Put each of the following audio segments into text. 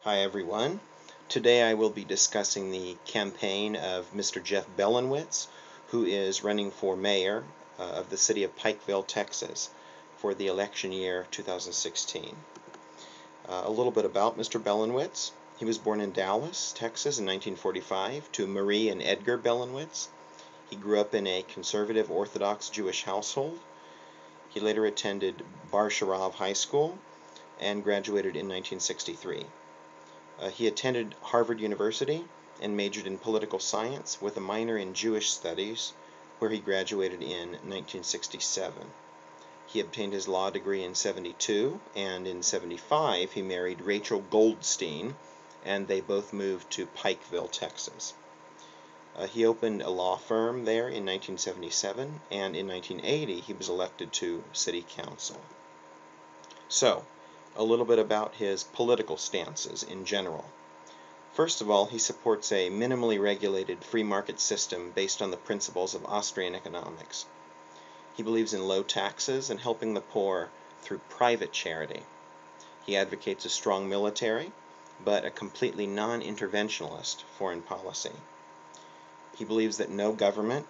Hi everyone. Today I will be discussing the campaign of Mr. Jeff Bellenwitz, who is running for mayor of the city of Pikeville, Texas, for the election year 2016. A little bit about Mr. Bellenwitz. He was born in Dallas, Texas in 1945 to Marie and Edgar Bellenwitz. He grew up in a conservative Orthodox Jewish household. He later attended Bar Sharov High School and graduated in 1963. He attended Harvard University and majored in political science with a minor in Jewish studies, where he graduated in 1967. He obtained his law degree in 72, and in 75 he married Rachel Goldstein, and they both moved to Pikeville, Texas. He opened a law firm there in 1977, and in 1980 he was elected to City Council. So, a little bit about his political stances in general. First of all, he supports a minimally regulated free market system based on the principles of Austrian economics. He believes in low taxes and helping the poor through private charity. He advocates a strong military, but a completely non-interventionist foreign policy. He believes that no government,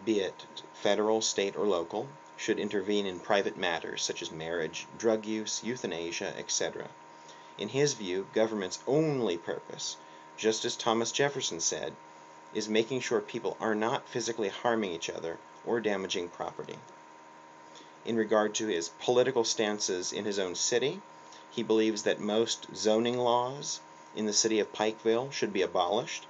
be it federal, state, or local, should intervene in private matters such as marriage, drug use, euthanasia, etc. In his view, government's only purpose, just as Thomas Jefferson said, is making sure people are not physically harming each other or damaging property. In regard to his political stances in his own city, he believes that most zoning laws in the city of Pikeville should be abolished.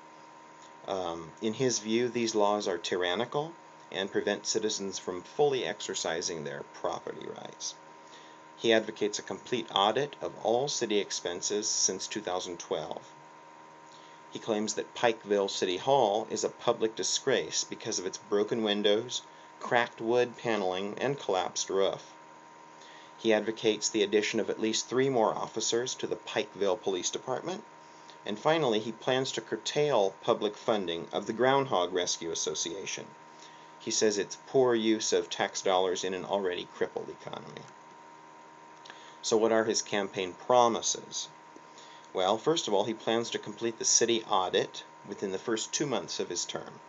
In his view, these laws are tyrannical and prevent citizens from fully exercising their property rights. He advocates a complete audit of all city expenses since 2012. He claims that Pikeville City Hall is a public disgrace because of its broken windows, cracked wood paneling, and collapsed roof. He advocates the addition of at least 3 more officers to the Pikeville Police Department. And finally, he plans to curtail public funding of the Groundhog Rescue Association. He says it's poor use of tax dollars in an already crippled economy. So what are his campaign promises? Well, first of all, he plans to complete the city audit within the first 2 months of his term.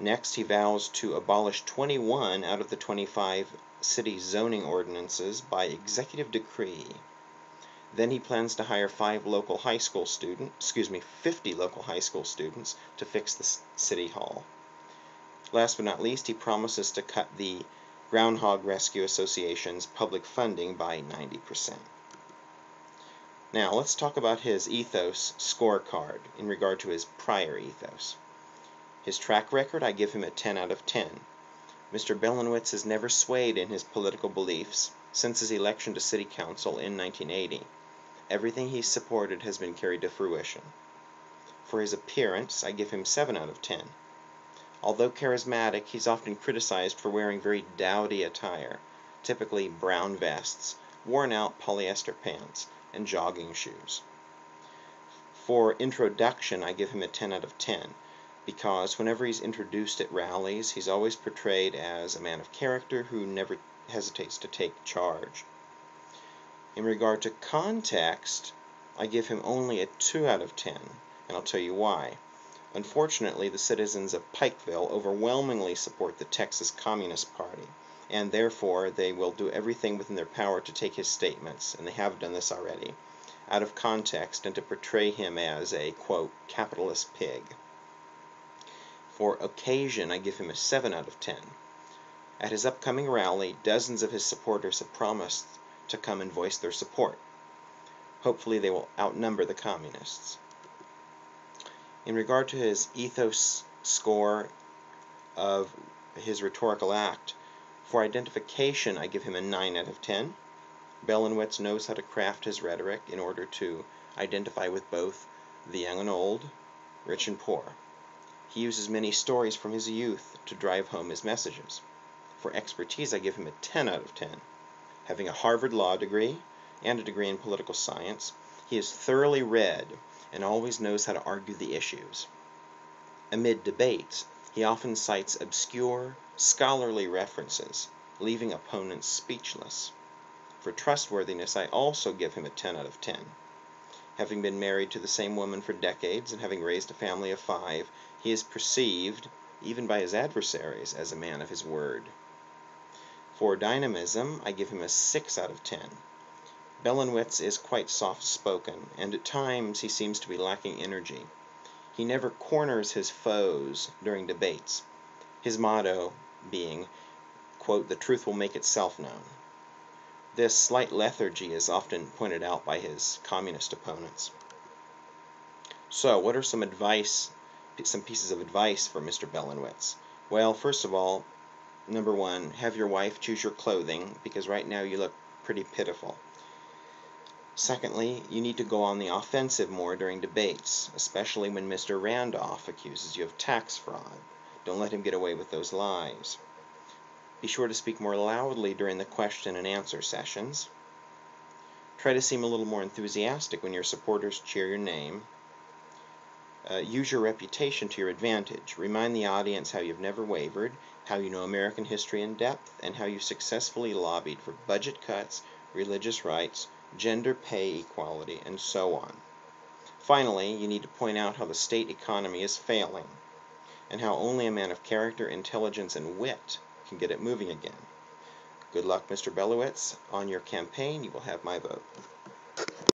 Next, he vows to abolish 21 out of the 25 city zoning ordinances by executive decree. Then he plans to hire 50 local high school students to fix the city hall. Last but not least, he promises to cut the Groundhog Rescue Association's public funding by 90%. Now, let's talk about his ethos scorecard in regard to his prior ethos. His track record, I give him a 10 out of 10. Mr. Bellenwitz has never swayed in his political beliefs since his election to City Council in 1980. Everything he's supported has been carried to fruition. For his appearance, I give him 7 out of 10. Although charismatic, he's often criticized for wearing very dowdy attire, typically brown vests, worn-out polyester pants, and jogging shoes. For introduction, I give him a 10 out of 10, because whenever he's introduced at rallies, he's always portrayed as a man of character who never hesitates to take charge. In regard to context, I give him only a 2 out of 10, and I'll tell you why. Unfortunately, the citizens of Pikeville overwhelmingly support the Texas Communist Party, and therefore they will do everything within their power to take his statements, and they have done this already, out of context and to portray him as a, quote, capitalist pig. For occasion, I give him a 7 out of 10. At his upcoming rally, dozens of his supporters have promised to come and voice their support. Hopefully they will outnumber the communists. In regard to his ethos score of his rhetorical act, for identification I give him a 9 out of 10. Bellenwitz knows how to craft his rhetoric in order to identify with both the young and old, rich and poor. He uses many stories from his youth to drive home his messages. For expertise I give him a 10 out of 10. Having a Harvard law degree and a degree in political science, he is thoroughly read and always knows how to argue the issues. Amid debates, he often cites obscure, scholarly references, leaving opponents speechless. For trustworthiness, I also give him a 10 out of 10. Having been married to the same woman for decades and having raised a family of 5, he is perceived, even by his adversaries, as a man of his word. For dynamism, I give him a 6 out of 10. Bellenwitz is quite soft-spoken, and at times he seems to be lacking energy. He never corners his foes during debates, his motto being, quote, "The truth will make itself known." This slight lethargy is often pointed out by his communist opponents. So, what are some pieces of advice for Mr. Bellenwitz? Well, first of all, number 1, have your wife choose your clothing, because right now you look pretty pitiful. Secondly, you need to go on the offensive more during debates, especially when Mr. Randolph accuses you of tax fraud. Don't let him get away with those lies. Be sure to speak more loudly during the question and answer sessions. Try to seem a little more enthusiastic when your supporters cheer your name. Use your reputation to your advantage. Remind the audience how you've never wavered, how you know American history in depth, and how you successfully lobbied for budget cuts, religious rights, gender pay equality, and so on. Finally, you need to point out how the state economy is failing, and how only a man of character, intelligence, and wit can get it moving again. Good luck, Mr. Bellenwitz. On your campaign, you will have my vote.